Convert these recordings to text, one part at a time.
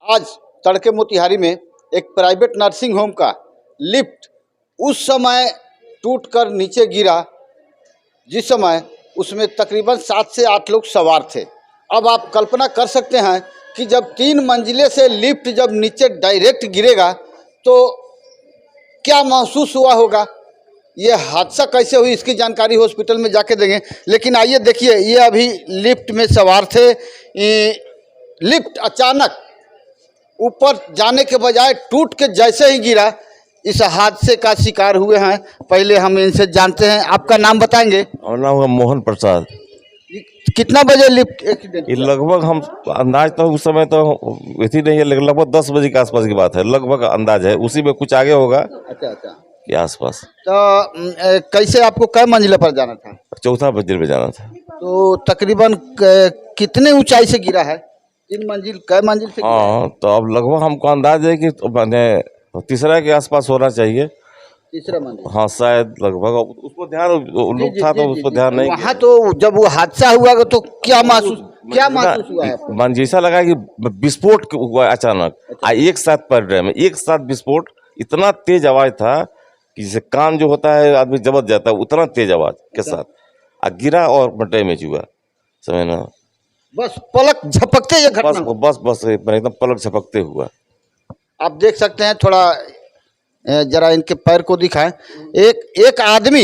आज तड़के मोतिहारी में एक प्राइवेट नर्सिंग होम का लिफ्ट उस समय टूटकर नीचे गिरा जिस समय उसमें तकरीबन 7 से 8 लोग सवार थे। अब आप कल्पना कर सकते हैं कि जब 3 मंजिले से लिफ्ट जब नीचे डायरेक्ट गिरेगा तो क्या महसूस हुआ होगा। ये हादसा कैसे हुई इसकी जानकारी हॉस्पिटल में जाके देंगे, लेकिन आइए देखिए, ये अभी लिफ्ट में सवार थे। लिफ्ट अचानक ऊपर जाने के बजाय टूट के जैसे ही गिरा, इस हादसे का शिकार हुए हैं। पहले हम इनसे जानते हैं, आपका नाम बताएंगे? और नाम है मोहन प्रसाद। कितना बजे लिफ्ट एक्सीडेंट? लगभग हम अंदाज तो उस समय तो इतनी नहीं है, लेकिन लगभग 10 बजे के आसपास की बात है, लगभग अंदाज है, उसी में कुछ आगे होगा। अच्छा के आसपास। तो कैसे आपको कै मंजिला पर जाना था? 4था मंजिल पे जाना था। तो तकरीबन कितने ऊंचाई से गिरा है? 3 मंजिल कै मंजिल से? हाँ, तो अब लगभग हमको अंदाज है कि तो तीसरा के आसपास होना चाहिए। तीसरा मंजिल? हाँ शायद लगभग। उसको ध्यान लोग था तो उसको ध्यान नहीं। वहाँ तो जब वो हादसा हुआ तो क्या महसूस हुआ है? मन जैसा लगा कि विस्फोट हुआ अचानक। अच्छा। एक साथ पड़ रहे में एक साथ विस्फोट, इतना तेज आवाज था कि जैसे कान जो होता है आदमी जबत जाता है, उतना तेज आवाज के साथ गिरा और डैमेज हुआ। समझना, बस पलक झपकते ये घटना। बस एकदम पलक झपकते हुआ। आप देख सकते हैं, थोड़ा जरा इनके पैर को दिखाएं। एक आदमी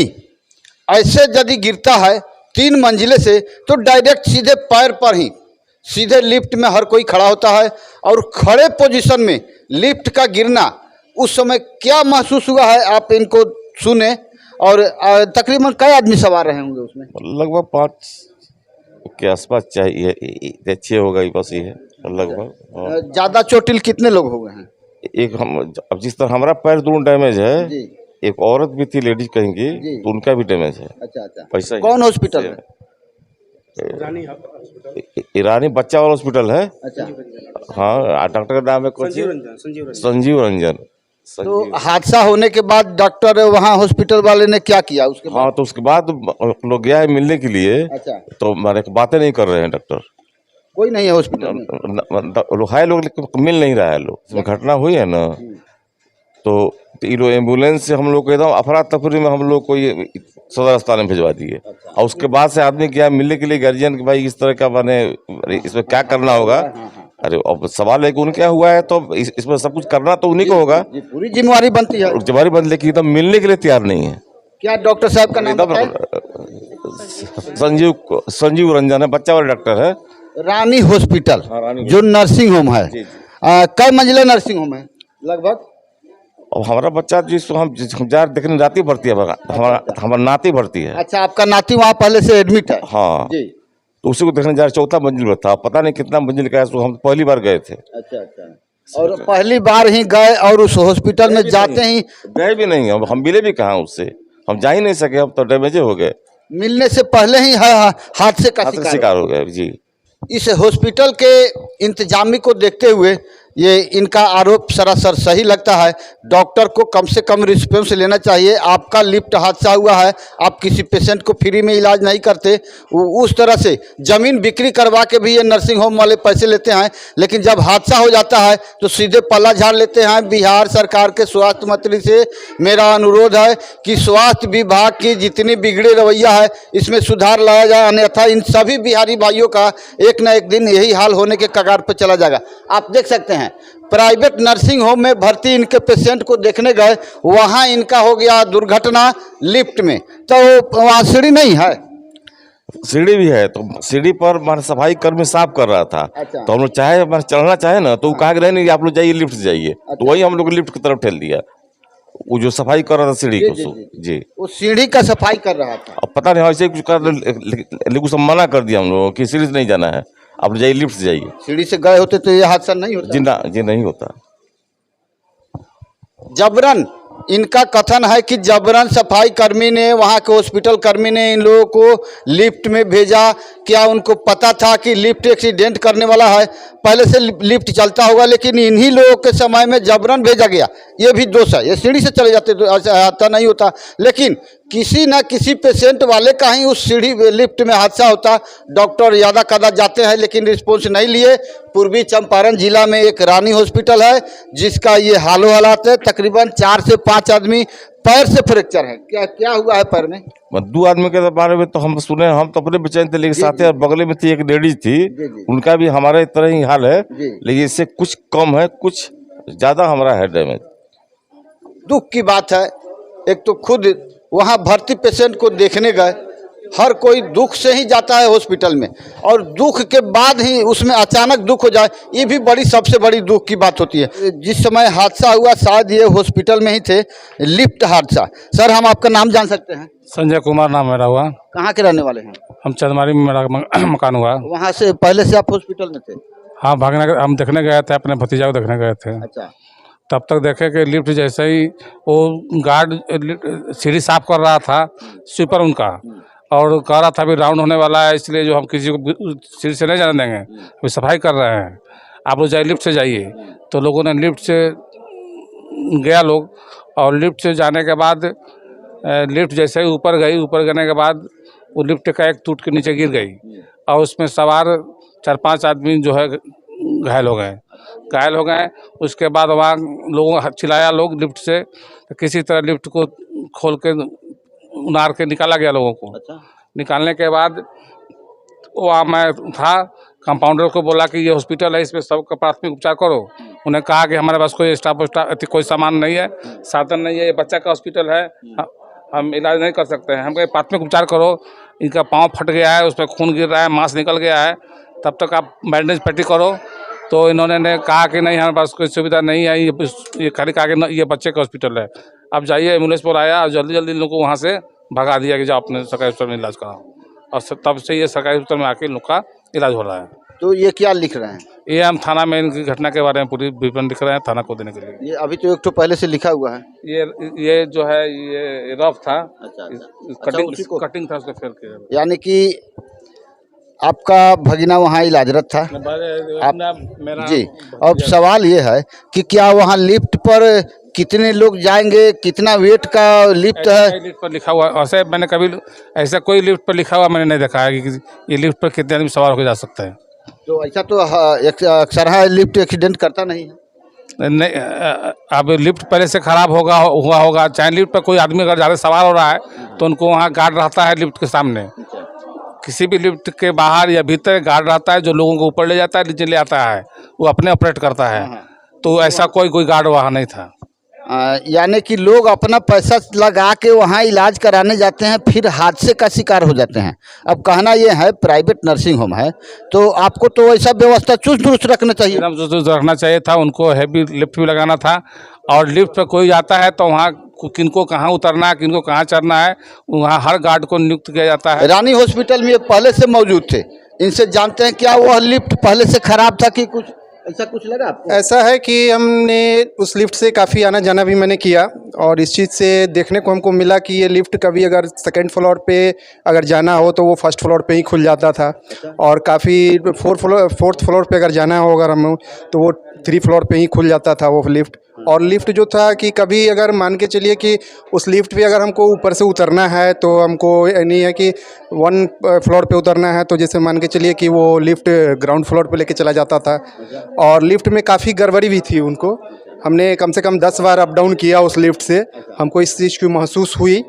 ऐसे यदि गिरता है 3 मंजिले से तो डायरेक्ट सीधे पैर पर ही सीधे लिफ्ट में हर कोई खड़ा होता है, और खड़े पोजीशन में लिफ्ट का गिरना उस समय क्या महसूस हुआ है आप इनको सुने। और तकरीबन कई आदमी सवार रहे होंगे उसमें? लगभग 5 के आसपास चाहिए, 6 होगा बस ये है लगभग। ज़्यादा चोटिल कितने लोग हो गए हैं? एक हम, अब जिस तरह हमारा पैर दोनों डैमेज है जी। एक औरत भी थी, लेडीज कहेंगे, तो उनका भी डैमेज है। अच्छा। पैसा कौन हॉस्पिटल है? ईरानी बच्चा वाला हॉस्पिटल है। अच्छा। हाँ, डॉक्टर का नाम है संजीव रंजन। तो हादसा होने के बाद डॉक्टर वहाँ हॉस्पिटल वाले ने क्या किया उसके बाद? हाँ, तो उसके बाद लोग गया है मिलने के लिए। अच्छा। तो मारे बातें नहीं कर रहे हैं, डॉक्टर कोई नहीं है हॉस्पिटल में। लोग है, लोग मिल नहीं रहा है। लोग इसमें घटना हुई है ना, तो ये लोग एम्बुलेंस से हम लोग को एकदम अफरा तफरी में हम लोग को ये सदर अस्पताल में भिजवा दिए। और उसके बाद से आदमी गया मिलने के लिए गार्जियन कि भाई इस तरह का बने, इसमें क्या करना होगा। अरे अब सवाल है कि उनके क्या हुआ है, तो इसमें सब कुछ करना तो उन्हीं को होगा, पूरी जिम्मेवारी बनती है। जिम्मेवारी बनती, लेकिन एकदम मिलने के लिए तैयार नहीं है। क्या डॉक्टर साहब का नाम है? संजीव रंजन है, बच्चा वाला डॉक्टर है। रानी हॉस्पिटल जो नर्सिंग होम है। कई मंजिला नर्सिंग होम है लगभग? अब हमारा बच्चा जिसको हम जा देखने नाती भर्ती है, हमारा नाती भर्ती है। अच्छा, आपका नाती वहाँ पहले से एडमिट है? हाँ जी। तो उसी को देखने जा रहे, 4था मंजिल पर था, पता नहीं कितना मंजिल का है, तो हम पहली बार गए थे। अच्छा। और पहली बार ही गए और उस हॉस्पिटल में जाते ही गए भी नहीं, हम मिले भी कहाँ उससे, हम जा ही नहीं सके, अब तो डैमेज हो गए। मिलने से पहले ही हादसे का शिकार हो गए जी। इस हॉस्पिटल के इंतजामी को देखते हुए ये इनका आरोप सरासर सही लगता है। डॉक्टर को कम से कम रिस्पॉन्स लेना चाहिए। आपका लिफ्ट हादसा हुआ है, आप किसी पेशेंट को फ्री में इलाज नहीं करते, उस तरह से ज़मीन बिक्री करवा के भी ये नर्सिंग होम वाले पैसे लेते हैं, लेकिन जब हादसा हो जाता है तो सीधे पल्ला झाड़ लेते हैं। बिहार सरकार के स्वास्थ्य मंत्री से मेरा अनुरोध है कि स्वास्थ्य विभाग की जितनी बिगड़े रवैया है इसमें सुधार लाया जाए, अन्यथा इन सभी बिहारी भाइयों का एक न एक दिन यही हाल होने के कगार पर चला जाएगा। आप देख सकते हैं प्राइवेट नर्सिंग होम में भर्ती इनके पेशेंट को देखने गए, वहां इनका हो गया दुर्घटना लिफ्ट में। तो वहाँ सीढ़ी नहीं है? सीढ़ी भी है, तो सीढ़ी पर मान सफाई कर्मी साफ कर रहा था। अच्छा। तो हम लोग चाहे चढ़ना चाहे ना, तो वो कहा कि नहीं आप लोग जाइए लिफ्ट से जाइए। अच्छा। तो वही हम लोग लिफ्ट की तरफ ठेल दिया, वो जो सफाई कर रहा था सीढ़ी को। जी, वो सीढ़ी का सफाई कर रहा था। अब पता नहीं ऐसे कुछ कर, लेकिन सब मना कर दिया हम लोगों की सीढ़ी से नहीं जाना है, आप जाइए लिफ्ट से जाइए। सीढ़ी से गए होते तो ये हादसा नहीं होता। जी नहीं होता। जबरन इनका कथन है कि जबरन सफाई कर्मी ने, वहाँ के हॉस्पिटल कर्मी ने इन लोगों को लिफ्ट में भेजा। क्या उनको पता था कि लिफ्ट एक्सीडेंट करने वाला है? पहले से लिफ्ट चलता होगा, लेकिन इन्हीं लोगों के समय में जबरन भेजा गया। ये भी दोष है। ये सीढ़ी से चले जाते तो ऐसा नहीं होता, लेकिन किसी ना किसी पेशेंट वाले का ही उस सीढ़ी लिफ्ट में हादसा होता। डॉक्टर यादा कदा जाते हैं लेकिन रिस्पॉन्स नहीं लिए। पूर्वी चंपारण जिला में एक रानी हॉस्पिटल है जिसका ये हालो हालात है। तकरीबन 4 से 5 आदमी पैर से फ्रैक्चर है। क्या क्या हुआ है पैर में? 2 आदमी के बारे में तो हम सुने, हम तो अपने बेचैन थे, लेकिन साथ ही बगल में थी एक लेडीज थी, उनका भी हमारे तरह ही हाल है, लेकिन इससे कुछ कम है, कुछ ज़्यादा हमारा है डैमेज। दुख की बात है। एक तो खुद वहाँ भर्ती पेशेंट को देखने गए, हर कोई दुख से ही जाता है हॉस्पिटल में, और दुख के बाद ही उसमें अचानक दुख हो जाए, ये भी सबसे बड़ी दुख की बात होती है। जिस समय हादसा हुआ शायद ये हॉस्पिटल में ही थे, लिफ्ट हादसा। सर, हम आपका नाम जान सकते हैं? संजय कुमार नाम मेरा हुआ। कहाँ के रहने वाले हैं? हम चंदमारी में मेरा मकान हुआ। वहाँ से पहले से आप हॉस्पिटल में थे? हाँ, भागने हम देखने गए थे, अपने भतीजा को देखने गए थे। अच्छा। तब तक देखे कि लिफ्ट जैसे ही वो गार्ड सीढ़ी साफ कर रहा था, स्वीपर उनका, और कह रहा था अभी राउंड होने वाला है, इसलिए जो हम किसी को सीढ़ी से नहीं जाने देंगे, अभी सफाई कर रहे हैं, आप लोग जाइए लिफ्ट से जाइए। तो लोगों ने लिफ्ट से गया लोग, और लिफ्ट से जाने के बाद लिफ्ट जैसे ही ऊपर गई, ऊपर गिरने के बाद वो लिफ्ट का एक टूट के नीचे गिर गई, और उसमें सवार 4-5 आदमी जो है घायल हो गए। उसके बाद वहाँ लोगों चिल्लाया लोग लिफ्ट से, तो किसी तरह लिफ्ट को खोल के उनार के निकाला गया लोगों को। अच्छा। निकालने निकालने के बाद वहाँ मैं था, कंपाउंडर को बोला कि ये हॉस्पिटल है, इसमें सबका प्राथमिक उपचार करो। उन्हें कहा कि हमारे पास कोई स्टाफ कोई सामान नहीं है, साधन नहीं है, ये बच्चा का हॉस्पिटल है, हम इलाज नहीं कर सकते हैं। हम कहे प्राथमिक उपचार करो, इनका पाँव फट गया है, उसमें खून गिर रहा है, मांस निकल गया है, तब तक आप बैंडेज पट्टी करो। तो इन्होंने कहा कि नहीं, हमारे पास कोई सुविधा नहीं है, ये खाली कहा कि ये बच्चे का हॉस्पिटल है, अब जाइए। एम्बुलेंस पर आया और जल्दी जल्दी इन लोगों को वहाँ से भगा दिया कि जाओ अपने सरकारी हॉस्पिटल में इलाज कराओ, और तब से ये सरकारी हॉस्पिटल में आके इन लोग का इलाज हो रहा है। तो ये क्या लिख रहे हैं? ये हम थाना में इनकी घटना के बारे में पूरी विवरण लिख रहे हैं थाना को देने के लिए। ये अभी तो एक तो पहले से लिखा हुआ है। ये जो है ये रफ था। अच्छा। कटिंग था, उसको फेल किया। यानी कि आपका भगीना वहाँ इलाजरत था मेरा जी। अब सवाल ये है कि क्या वहाँ लिफ्ट पर कितने लोग जाएंगे, कितना वेट का लिफ्ट है? लिफ्ट पर लिखा हुआ ऐसे मैंने कभी ऐसा कोई लिफ्ट पर लिखा हुआ मैंने नहीं देखा है कि ये लिफ्ट पर कितने आदमी सवार होकर जा सकता है। तो ऐसा तो अक्सर है, लिफ्ट एक्सीडेंट करता नहीं है। नहीं, अब लिफ्ट पहले से खराब हुआ होगा, चाहे लिफ्ट पर कोई आदमी अगर ज़्यादा सवार हो रहा है तो उनको वहाँ गार्ड रहता है लिफ्ट के सामने। किसी भी लिफ्ट के बाहर या भीतर गार्ड रहता है जो लोगों को ऊपर ले जाता है, नीचे ले आता है, वो अपने ऑपरेट करता है। तो ऐसा कोई गार्ड वहाँ नहीं था। यानी कि लोग अपना पैसा लगा के वहाँ इलाज कराने जाते हैं, फिर हादसे का शिकार हो जाते हैं। अब कहना ये है प्राइवेट नर्सिंग होम है, तो आपको तो ऐसा व्यवस्था चुस्त दुरुस्त रखना चाहिए। एकदम चुस्त दुरुस्त रखना चाहिए था, उनको हैवी लिफ्ट भी लगाना था, और लिफ्ट पर कोई जाता है तो वहाँ किनको कहाँ उतरना है, किनको कहाँ चढ़ना है, वहाँ हर गार्ड को नियुक्त किया जाता है। रानी हॉस्पिटल में पहले से मौजूद थे, इनसे जानते हैं क्या वह लिफ्ट पहले से खराब था कि कुछ ऐसा कुछ लगा आपको? ऐसा है कि हमने उस लिफ्ट से काफ़ी आना जाना भी मैंने किया, और इस चीज़ से देखने को हमको मिला कि ये लिफ्ट कभी अगर सेकंड फ्लोर पे अगर जाना हो तो वो फर्स्ट फ्लोर पे ही खुल जाता था, और काफ़ी फोर्थ फ्लोर पे अगर जाना हो अगर हम तो वो 3 फ्लोर पे ही खुल जाता था वो लिफ्ट। और लिफ्ट जो था कि कभी अगर मान के चलिए कि उस लिफ्ट पे अगर हमको ऊपर से उतरना है तो हमको नहीं है कि 1 फ्लोर पे उतरना है, तो जैसे मान के चलिए कि वो लिफ्ट ग्राउंड फ्लोर पे लेके चला जाता था, और लिफ्ट में काफ़ी गड़बड़ी भी थी। उनको हमने कम से कम 10 बार अप डाउन किया उस लिफ्ट से, हमको इस चीज़ की महसूस हुई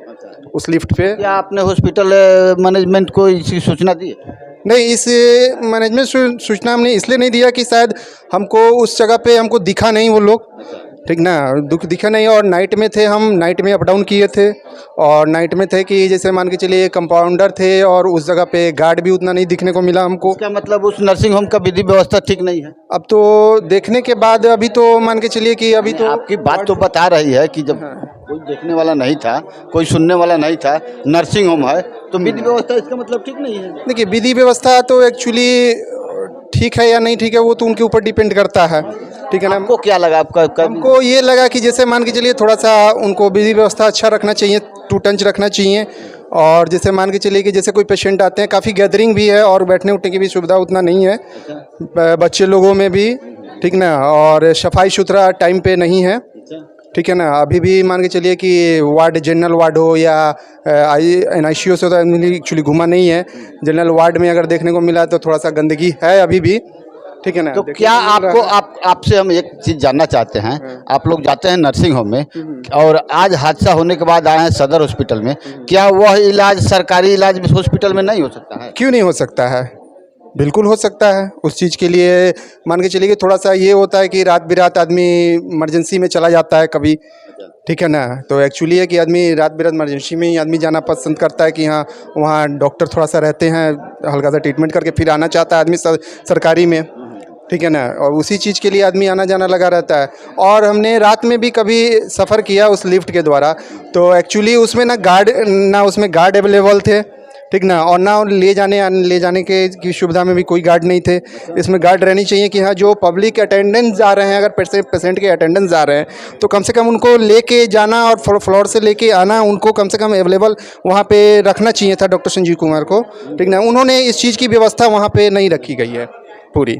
उस लिफ्ट पे। क्या आपने हॉस्पिटल मैनेजमेंट को इसकी सूचना दी? नहीं, इस मैनेजमेंट सूचना हमने इसलिए नहीं दिया कि शायद हमको उस जगह पे हमको दिखा नहीं वो लोग, ठीक ना, दिखा नहीं, और नाइट में थे, हम नाइट में अप डाउन किए थे, और नाइट में थे कि जैसे मान के चलिए कंपाउंडर थे, और उस जगह पे गार्ड भी उतना नहीं दिखने को मिला हमको। क्या मतलब उस नर्सिंग होम का विधि व्यवस्था ठीक नहीं है? अब तो देखने के बाद अभी तो मान के चलिए कि अभी तो आपकी बात तो बता रही है कि जब कोई देखने वाला नहीं था, कोई सुनने वाला नहीं था, नर्सिंग होम है, तो विधि व्यवस्था इसका मतलब ठीक नहीं है। देखिए, विधि व्यवस्था तो एक्चुअली ठीक है या नहीं ठीक है वो तो उनके ऊपर डिपेंड करता है, ठीक है ना। आपको क्या लगा आपका हमको ये लगा कि जैसे मान के चलिए थोड़ा सा उनको विधि व्यवस्था अच्छा रखना चाहिए, टू टंच रखना चाहिए। और जैसे मान के चलिए कि जैसे कोई पेशेंट आते हैं, काफ़ी गैदरिंग भी है और बैठने उठने की भी सुविधा उतना नहीं है बच्चे लोगों में भी, ठीक ना। और सफाई सुथरा टाइम पे नहीं है, ठीक है ना। अभी भी मान के चलिए कि वार्ड, जनरल वार्ड हो या NICU से तो एक्चुअली घुमा नहीं है। जनरल वार्ड में अगर देखने को मिला तो थोड़ा सा गंदगी है अभी भी, ठीक है ना। तो क्या आपको आपसे हम एक चीज़ जानना चाहते हैं, आप लोग जाते हैं नर्सिंग होम में और आज हादसा होने के बाद आए हैं सदर हॉस्पिटल में, क्या वह इलाज सरकारी इलाज में हॉस्पिटल में नहीं हो सकता है? क्यों नहीं हो सकता है, बिल्कुल हो सकता है। उस चीज़ के लिए मान के चलिए कि थोड़ा सा ये होता है कि रात बिरात आदमी इमरजेंसी में चला जाता है कभी, ठीक है ना। तो एक्चुअली है कि आदमी रात बिरात इमरजेंसी में ही आदमी जाना पसंद करता है कि हाँ वहाँ डॉक्टर थोड़ा सा रहते हैं, हल्का सा ट्रीटमेंट करके फिर आना चाहता है आदमी सरकारी में, ठीक है ना। और उसी चीज़ के लिए आदमी आना जाना लगा रहता है। और हमने रात में भी कभी सफ़र किया उस लिफ्ट के द्वारा, तो एक्चुअली उसमें ना उसमें गार्ड अवेलेबल थे, ठीक ना। और ना ले जाने के की सुविधा में भी कोई गार्ड नहीं थे। इसमें गार्ड रहनी चाहिए कि हाँ जो पब्लिक अटेंडेंस जा रहे हैं, अगर पेशेंट के अटेंडेंस जा रहे हैं तो कम से कम उनको लेके जाना और फ्लोर से लेके आना उनको कम से कम अवेलेबल वहाँ पे रखना चाहिए था डॉक्टर संजीव कुमार को, ठीक ना। उन्होंने इस चीज़ की व्यवस्था वहाँ पे नहीं रखी गई है पूरी।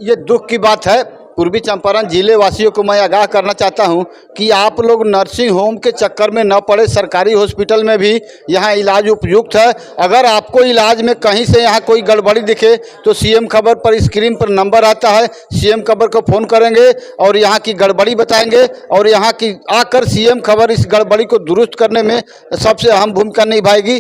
ये दुख की बात है। पूर्वी चंपारण जिले वासियों को मैं आगाह करना चाहता हूं कि आप लोग नर्सिंग होम के चक्कर में न पड़े, सरकारी हॉस्पिटल में भी यहाँ इलाज उपयुक्त है। अगर आपको इलाज में कहीं से यहाँ कोई गड़बड़ी दिखे तो CM खबर पर स्क्रीन पर नंबर आता है, CM खबर को फ़ोन करेंगे और यहाँ की गड़बड़ी बताएंगे और यहाँ की आकर CM खबर इस गड़बड़ी को दुरुस्त करने में सबसे अहम भूमिका निभाएगी।